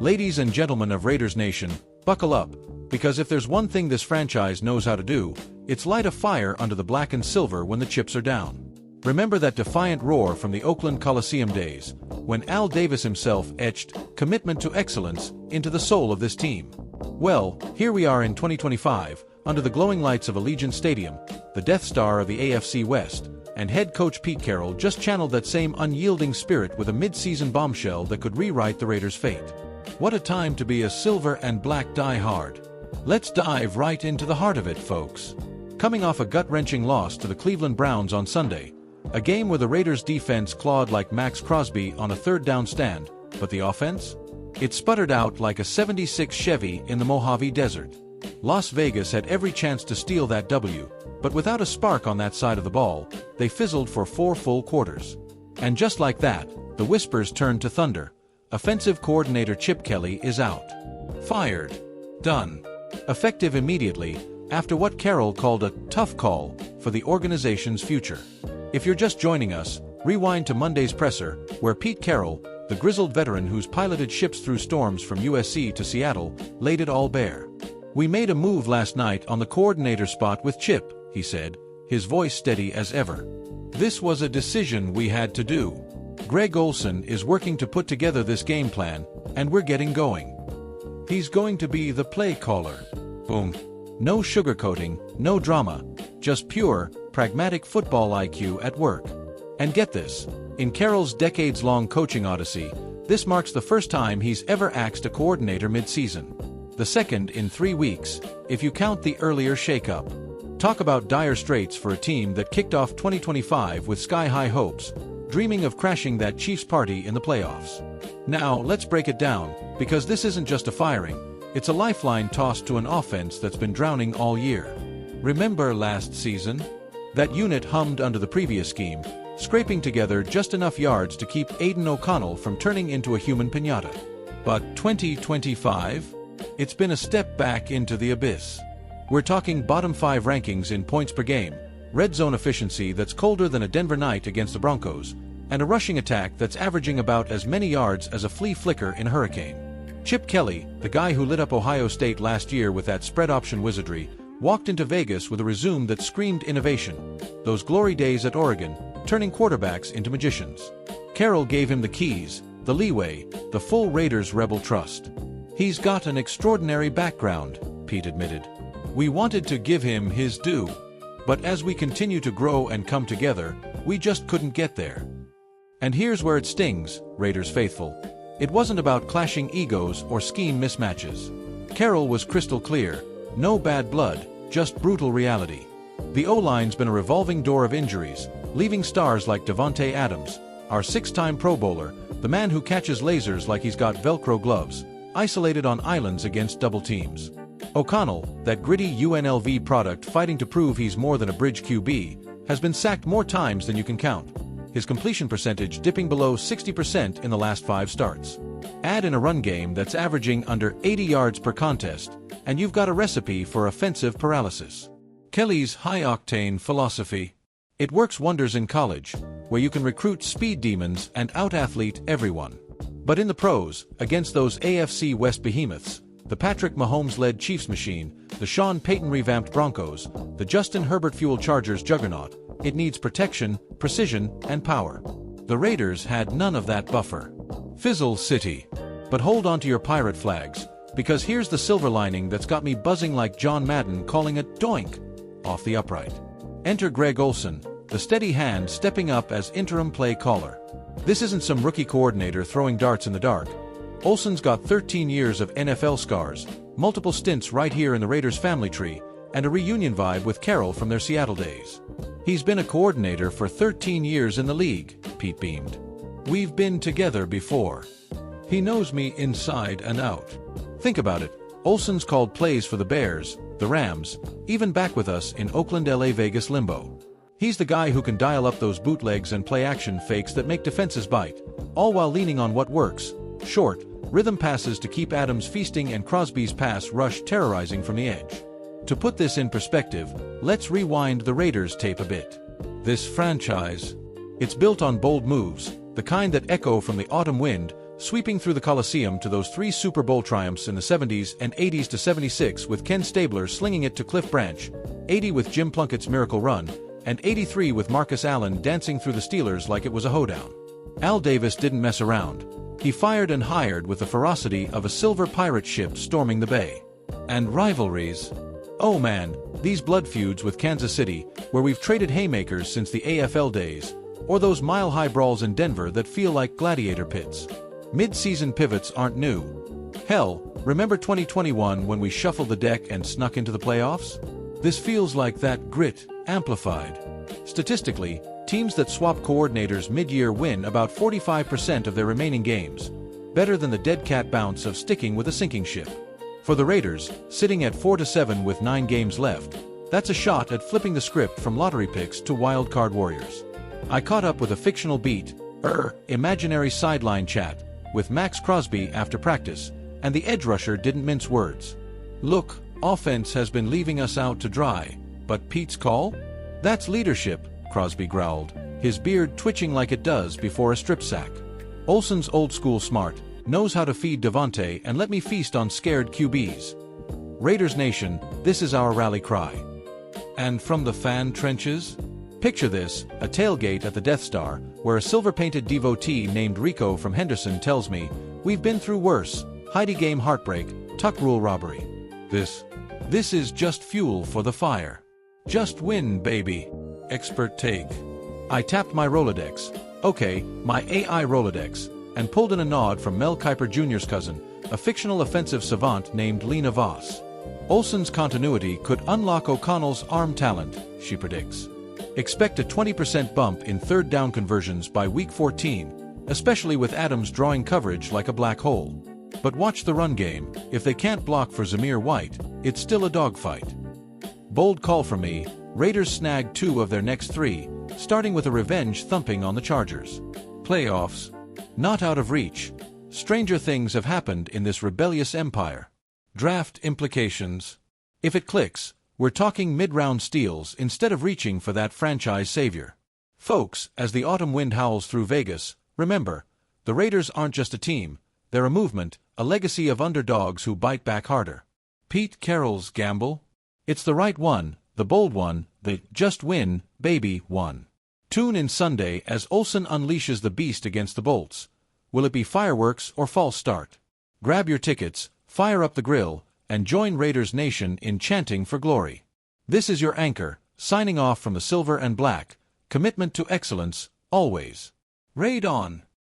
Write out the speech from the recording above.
Ladies and gentlemen of Raiders Nation, buckle up, because if there's one thing this franchise knows how to do, it's light a fire under the black and silver when the chips are down. Remember that defiant roar from the Oakland Coliseum days, when Al Davis himself etched commitment to excellence into the soul of this team? Well, here we are in 2025, under the glowing lights of Allegiant Stadium, the Death Star of the AFC West, and head coach Pete Carroll just channeled that same unyielding spirit with a mid-season bombshell that could rewrite the Raiders' fate. What a time to be a silver and black die-hard. Let's dive right into the heart of it, folks. Coming off a gut-wrenching loss to the Cleveland Browns on Sunday, a game where the Raiders' defense clawed like Max Crosby on a third-down stand, but the offense? It sputtered out like a '76 Chevy in the Mojave Desert. Las Vegas had every chance to steal that W, but without a spark on that side of the ball, they fizzled for 4 full quarters. And just like that, the whispers turned to thunder. Offensive coordinator Chip Kelly is out. Fired. Done. Effective immediately, after what Carroll called a tough call for the organization's future. If you're just joining us, rewind to Monday's presser, where Pete Carroll, the grizzled veteran who's piloted ships through storms from USC to Seattle, laid it all bare. "We made a move last night on the coordinator spot with Chip," he said, his voice steady as ever. "This was a decision we had to do. Greg Olsen is working to put together this game plan, and we're getting going. He's going to be the play caller." Boom. No sugarcoating, no drama, just pure, pragmatic football IQ at work. And get this, in Carroll's decades-long coaching odyssey, this marks the first time he's ever axed a coordinator mid-season. The second in 3 weeks, if you count the earlier shakeup. Talk about dire straits for a team that kicked off 2025 with sky-high hopes, dreaming of crashing that Chiefs party in the playoffs. Now, let's break it down, because this isn't just a firing, it's a lifeline tossed to an offense that's been drowning all year. Remember last season? That unit hummed under the previous scheme, scraping together just enough yards to keep Aidan O'Connell from turning into a human piñata. But 2025? It's been a step back into the abyss. We're talking bottom 5 rankings in points per game, red zone efficiency that's colder than a Denver night against the Broncos, and a rushing attack that's averaging about as many yards as a flea flicker in a hurricane. Chip Kelly, the guy who lit up Ohio State last year with that spread option wizardry, walked into Vegas with a resume that screamed innovation. Those glory days at Oregon, turning quarterbacks into magicians. Carroll gave him the keys, the leeway, the full Raiders rebel trust. "He's got an extraordinary background," Pete admitted. "We wanted to give him his due. But as we continue to grow and come together, we just couldn't get there." And here's where it stings, Raiders faithful. It wasn't about clashing egos or scheme mismatches. Carroll was crystal clear. No bad blood, just brutal reality. The O-line's been a revolving door of injuries, leaving stars like Davante Adams, our 6-time Pro Bowler, the man who catches lasers like he's got Velcro gloves, isolated on islands against double teams. O'Connell, that gritty UNLV product fighting to prove he's more than a bridge QB, has been sacked more times than you can count. His completion percentage dipping below 60% in the last 5 starts. Add in a run game that's averaging under 80 yards per contest, and you've got a recipe for offensive paralysis. Kelly's high-octane philosophy. It works wonders in college, where you can recruit speed demons and out-athlete everyone. But in the pros, against those AFC West behemoths, the Patrick Mahomes-led Chiefs machine, the Sean Payton-revamped Broncos, the Justin Herbert-fueled Chargers juggernaut, it needs protection, precision, and power. The Raiders had none of that buffer. Fizzle City. But hold on to your pirate flags, because here's the silver lining that's got me buzzing like John Madden calling it doink off the upright. Enter Greg Olsen, the steady hand stepping up as interim play caller. This isn't some rookie coordinator throwing darts in the dark. Olsen's got 13 years of NFL scars, multiple stints right here in the Raiders family tree, and a reunion vibe with Carroll from their Seattle days. "He's been a coordinator for 13 years in the league," Pete beamed. "We've been together before. He knows me inside and out." Think about it. Olsen's called plays for the Bears, the Rams, even back with us in Oakland, LA, Vegas limbo. He's the guy who can dial up those bootlegs and play-action fakes that make defenses bite, all while leaning on what works: short, rhythm passes to keep Adams feasting and Crosby's pass rush terrorizing from the edge. To put this in perspective, let's rewind the Raiders tape a bit. This franchise, it's built on bold moves, the kind that echo from the autumn wind sweeping through the Coliseum to those 3 Super Bowl triumphs in the 70s and 80s to 76 with Ken Stabler slinging it to Cliff Branch, 80 with Jim Plunkett's miracle run, and 83 with Marcus Allen dancing through the Steelers like it was a hoedown. Al Davis didn't mess around. He fired and hired with the ferocity of a silver pirate ship storming the bay. And rivalries. Oh man, these blood feuds with Kansas City, where we've traded haymakers since the AFL days, or those mile-high brawls in Denver that feel like gladiator pits. Mid-season pivots aren't new. Hell, remember 2021 when we shuffled the deck and snuck into the playoffs? This feels like that grit, amplified. Statistically, teams that swap coordinators mid-year win about 45% of their remaining games, better than the dead cat bounce of sticking with a sinking ship. For the Raiders, sitting at 4-7 with 9 games left, that's a shot at flipping the script from lottery picks to wild card warriors. I caught up with a fictional imaginary sideline chat with Max Crosby after practice, and the edge rusher didn't mince words. Look, offense has been leaving us out to dry, but Pete's call? That's leadership, Crosby growled, his beard twitching like it does before a strip sack. Olsen's old school smart, knows how to feed Devontae and let me feast on scared QBs. Raiders Nation, this is our rally cry. And from the fan trenches? Picture this, a tailgate at the Death Star, where a silver-painted devotee named Rico from Henderson tells me, "We've been through worse, Heidi game heartbreak, tuck rule robbery. This is just fuel for the fire. Just win, baby." Expert take. I tapped my Rolodex, my AI Rolodex, and pulled in a nod from Mel Kiper Jr.'s cousin, a fictional offensive savant named Lena Voss. Olsen's continuity could unlock O'Connell's arm talent, she predicts. Expect a 20% bump in third down conversions by week 14, especially with Adams drawing coverage like a black hole. But watch the run game. If they can't block for Zamir White, it's still a dogfight. Bold call from me, Raiders snagged 2 of their next 3, starting with a revenge thumping on the Chargers. Playoffs? Not out of reach. Stranger things have happened in this rebellious empire. Draft implications. If it clicks, we're talking mid-round steals instead of reaching for that franchise savior. Folks, as the autumn wind howls through Vegas, remember, the Raiders aren't just a team, they're a movement, a legacy of underdogs who bite back harder. Pete Carroll's gamble? It's the right one, the bold one, the just win, baby one. Tune in Sunday as Olsen unleashes the beast against the Bolts. Will it be fireworks or false start? Grab your tickets, fire up the grill, and join Raiders Nation in chanting for glory. This is your anchor, signing off from the silver and black, commitment to excellence, always. Raid on!